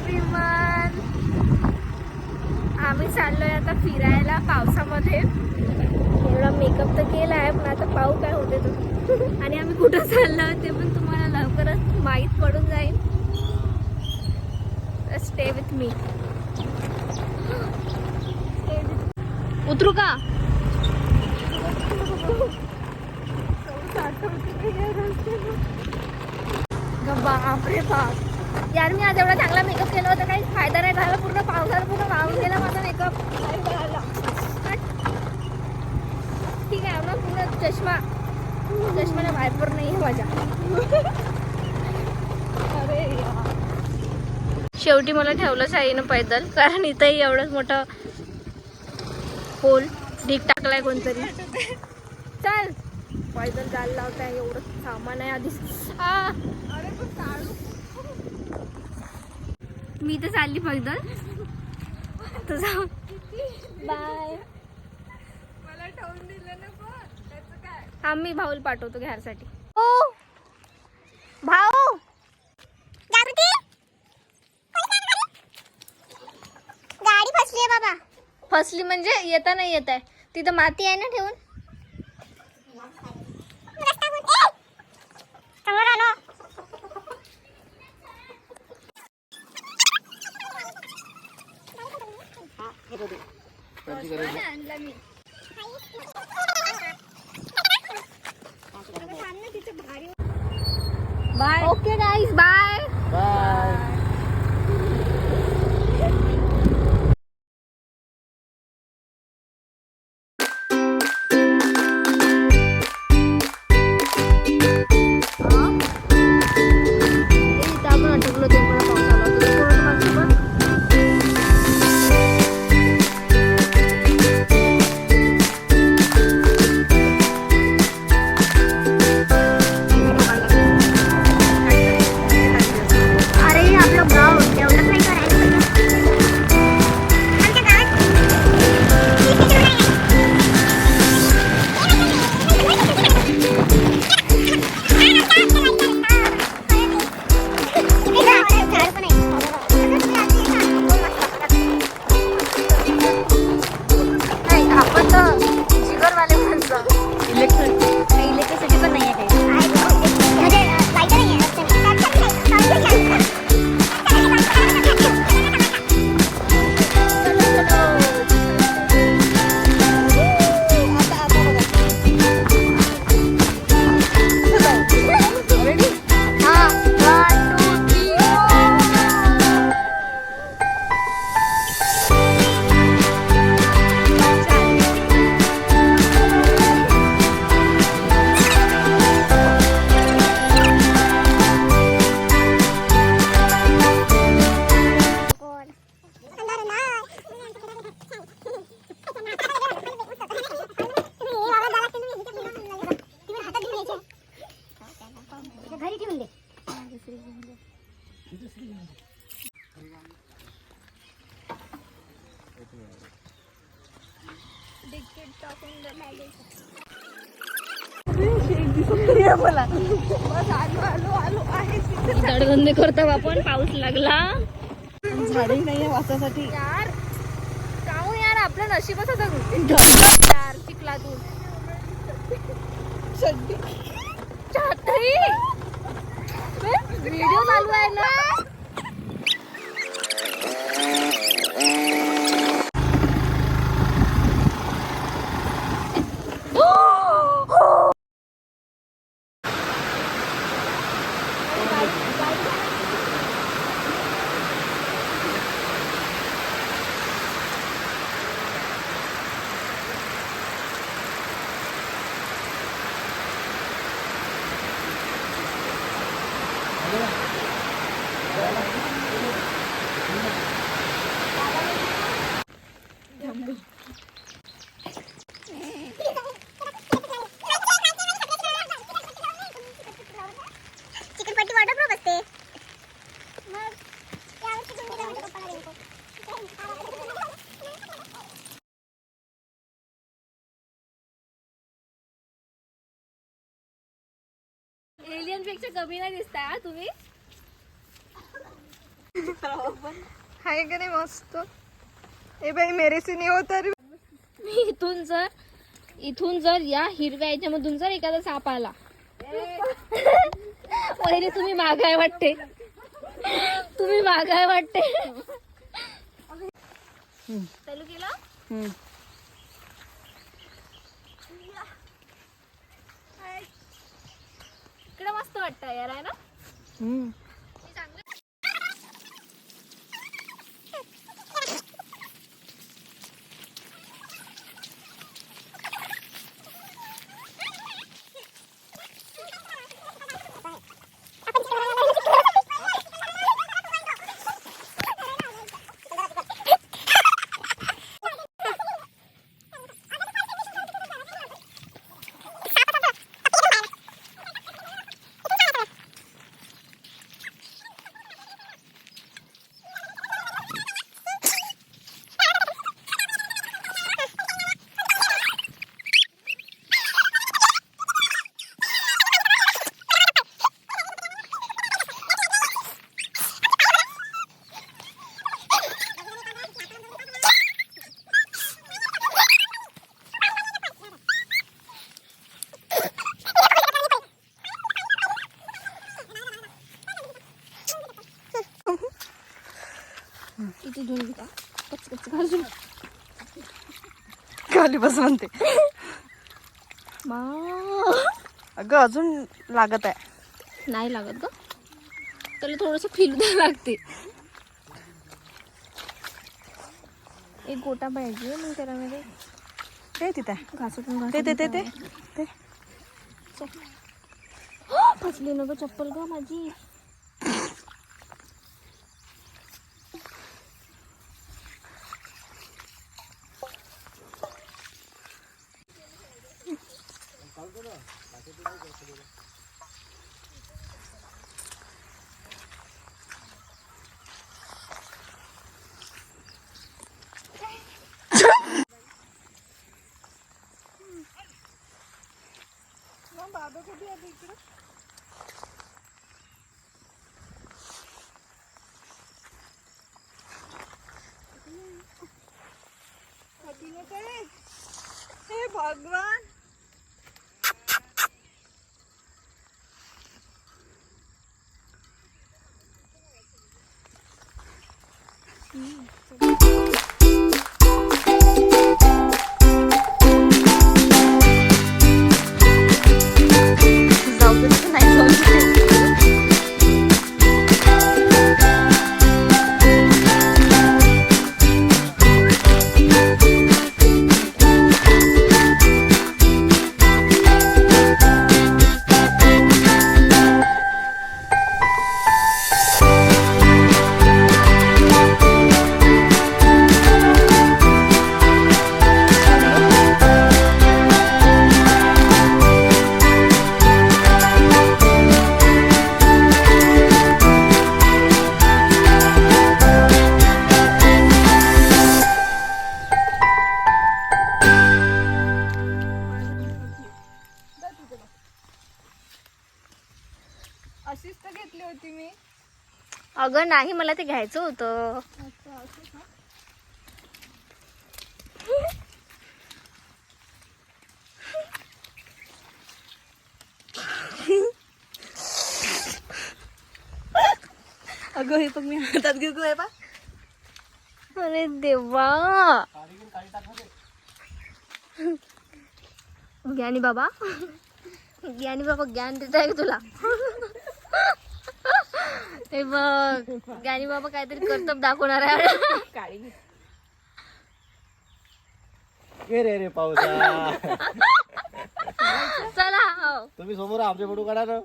Everyone, आम्ही चाललोय आता फिरायला पावसामध्ये. एवढा मेकअप तर केला आहे, पण आता पाहू काय होते तो. आणि आम्ही कुठं चाललो ते पण तुम्हाला लवकरच माहीत पडून जाईल. Stay with me. उतरू का? बापरे बाप यार, मी आज एवढा चांगला मेकअप केला होता, काही फायदा नाही झाला. पूर्ण पावसाला पूर्ण वाहून गेला माझा मेकअप. ठीक आहे ना, पूर्ण चष्माला वायपर नाही आहे माझ्या. अरे शेवटी मला ठेवलंच आहे ना पैदल, कारण इथंही एवढंच मोठं होल ढीक टाकलाय कोणतरी. चल पैदल जायला लावताय, एवढं सामान आहे आधीच. मी तर चालली पैदल. तुझा बाय. मला ठेवून दिलं ना, पण त्याचं काय. आम्ही भाऊला पाठवतो घ्यायसाठी. ओ भाऊ, गाडी फसली आहे बाबा. फसली म्हणजे येता नाही येत आहे, तिथं माती आहे ना ठेवून. समोर आलो. आणला मी. Bye. Okay guys, bye bye. Electricity पण नाही आहे काही. म्हणजे लाईट नाही आहे. घरी ठेवून दे. तडबंदी करतो आपण, पाऊस लागला. झाडी नाहीये वाचासाठी. यार काहून यार, आपलं नशीबच होतं यार चिखलातून. छत्री व्हिडिओ चालू आहे ना. चिकनपट्टी वॉटरप्रूफ असते. मग यावर्षी तुम्ही दिला म्हणजे पप्पाला देऊ. एलियन पेक्षा कमी नाही दिसताय तुम्ही. हाय का नाही मस्त. ए बाई मेरे से नहीं होता रे. मी इथून जर या हिरव्या याच्यामधून जर एखादा साप आला पहिले तुम्ही मागाय वाटते चालू केलं. इकडे मस्त वाटतं यार आहे ना. किती धुवून घेता कच घालून खाली बस म्हणते. मा अगं अजून लागत आहे. नाही लागत ग त्याला थोडस फिरू द्यावं लागते. एक गोटा पाहिजे मग त्यामध्ये ते तिथे घासून ते ते ते ते ते फसली ना ग चप्पल ग माझी. बाबा कधी आले इकडे. हे भगवान. अशीच तर घेतली होती मी. अगं नाही मला ते घ्यायचं होतं. अगं हे बघ मी हातात घेतोय बा. अरे देवा ज्ञानी बाबा ज्ञान देत आहे तुला. हे बघ ज्ञानी बाबा काहीतरी कर्तव्य दाखवणार आहे. रे पावसा चला हो. तुम्ही समोर आमचे फोटो काढा ना.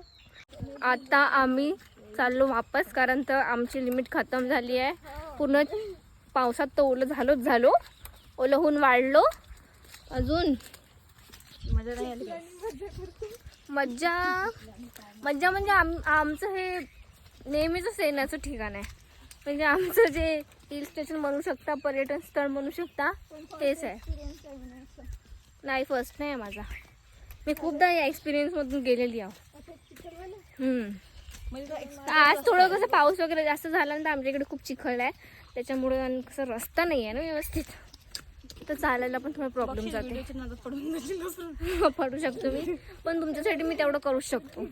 आता आम्ही चाललो वापस कारण तर आमची लिमिट खतम झाली आहे. पूर्ण पावसात तर ओलं झालो ओलं होऊन वाढलो. अजून मजा नाही आली. मज्जा म्हणजे आमचं हे नेहमीच येण्याचं ठिकाण आहे. म्हणजे आमचं जे हिल स्टेशन म्हणू शकता पर्यटन स्थळ म्हणू शकता तेच आहे. नाही फर्स्ट नाही आहे माझा. मी खूपदा या एक्सपिरियन्समधून गेलेली आहे. आज थोडं कसं पाऊस वगैरे जास्त झाला ना, आमच्या इकडे खूप चिखल आहे त्याच्यामुळे, आणि कसं रस्ता नाही आहे ना व्यवस्थित, तर चालायला पण थोडा प्रॉब्लेम जाते. पडू शकतो मी, पण तुमच्यासाठी मी तेवढं करू शकतो.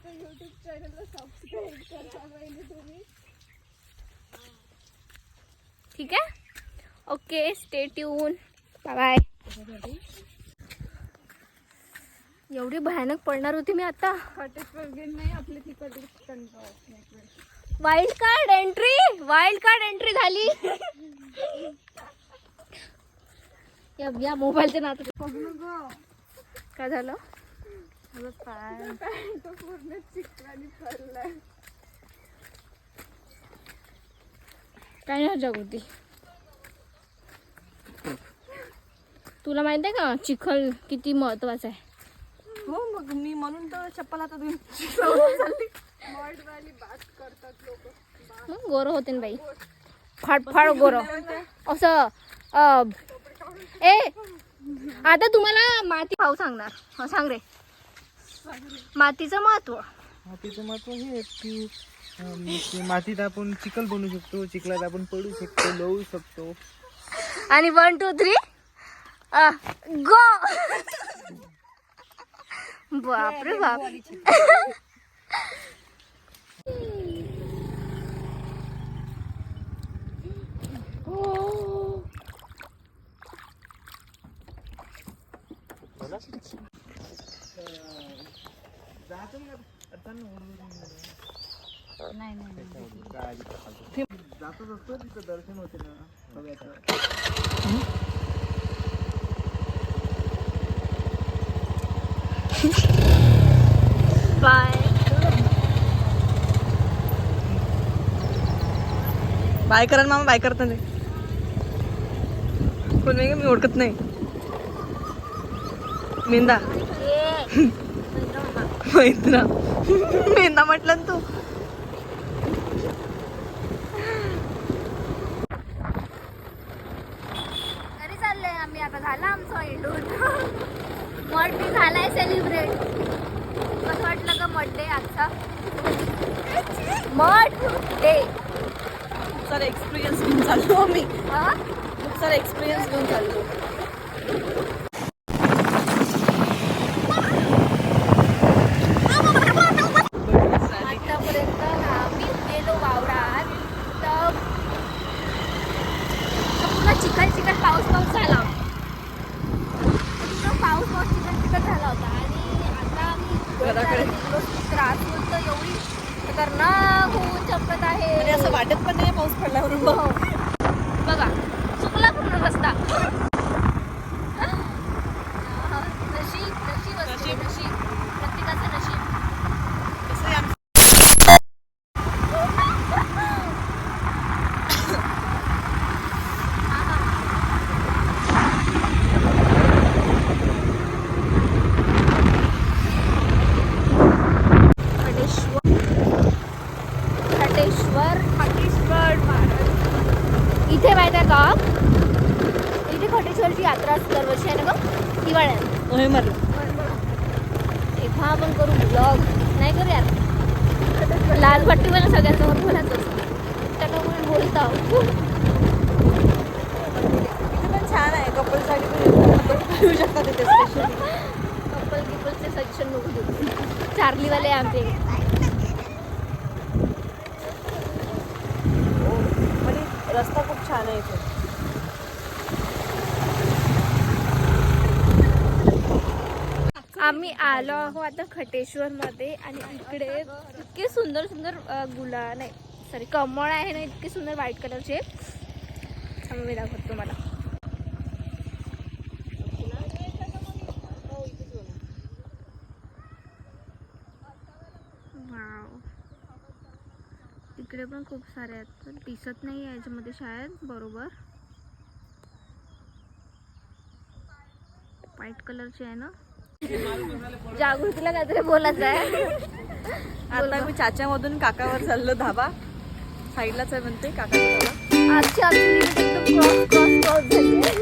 ठीक आहे, okay, stay tune, bye bye. एवढी भयानक पडणार होती मी आता. वाईल्ड कार्ड एंट्री झाली. या मोबाईलच्या नात काय झालं? काय नाही जागृती, तुला माहित आहे का चिखल किती महत्वाचा आहे? हो, मग मी म्हणून तर चप्पल आता गोर होते ना बाई, फाडफाड गोर असं. ए आता तुम्हाला माती भाऊ सांगणार. हो सांग रे. मातीचं महत्व हे की मातीत आपण चिखल बनवू शकतो, चिखलात आपण पडू शकतो, लोळू शकतो. आणि 1 2 3 गो. बापरे बाप. जातच असतो तिथं दर्शन होते ना सगळ्याचं. बाय बाय करा मामा, बाय करता नाही कोण नाही, मी ओळखत नाही. मेंदा मेंदा म्हटलं ना तू. घरी चाललंय आम्ही आता. झाला आमचा एंडून. बर्थडे झालाय सेलिब्रेट. कसं वाटलं का बर्थडे आजचा? बर्थडे खूप सारा एक्सपिरियन्स घेऊन चाललो आम्ही. खूप सारा एक्सपिरियन्स घेऊन चाललो. आतापर्यंत आम्ही गेलो वावरात तर पूर्ण चिखल पाऊस झाला. पूर्ण पाऊस चिखल झाला होता. आणि आता आम्ही घराकडे त्रास होतो. एवढी खतरनाक होऊन चपत आहे. आणि असं वाटत पण नाही पाऊस पडल्यावरून. बघा चुकला पूर्ण रस्ता. नशीब असते, नशीब प्रत्येकाचं नशीब. इथे माहिती आहे का, इथे खटेश्वरची यात्रा असते दरवर्षी आहे ना ग, हिवाळ्यात. तेव्हा आपण करू ब्लॉग, नाही करू यार. लालभट्टी पण सगळ्यांसमोर बोलायचं त्याच्यामुळे बोलत आहोत. पण छान आहे, कपलसाठी पण येऊ शकतात तिथे स्पेशली. कपलचे सजेशन नको देऊ. चार्लीवाले आमचे. आणि रस्ता खूप छान आहे इथे. आम्ही आलो आहो आता खटेश्वर मध्ये. आणि इकडे इतके सुंदर कमळ आहे ना, इतके सुंदर व्हाईट कलरचे. मी दाखवतो तुम्हाला. इकडे पण खूप सारे आहेत, पण दिसत नाही आहे याच्यामध्ये शायद. बरोबर व्हाईट कलरचे आहे ना. जागृतीला काहीतरी बोलायचं आहे. आता मी चाच्यामधून काकावर चाललो. धाबा साईडलाच आहे म्हणते काकाचा धाबा. आजची लिमिट एकदम क्रॉस झाली आहे.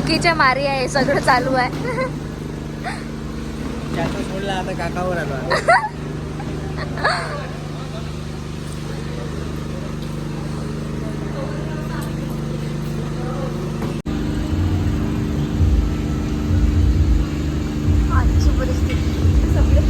भुकीच्या मारी आहे, सगळं चालू आहे. चाचा सोडला आता काकावर आलो आता. आजची परिस्थिती सगळे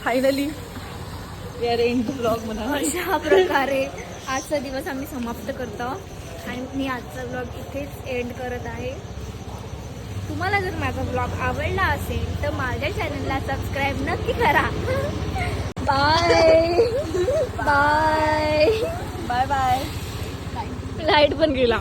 finally we are end the blog म्हणा. अशा प्रकारे आजचा दिवस आम्ही समाप्त करतो आणि मी आजचा ब्लॉग इथेच एंड करत आहे. तुम्हाला जर माझा ब्लॉग आवडला असेल तर माझ्या चॅनलला सबस्क्राईब नक्की करा. Bye bye. Bye bye. Light पण गेला.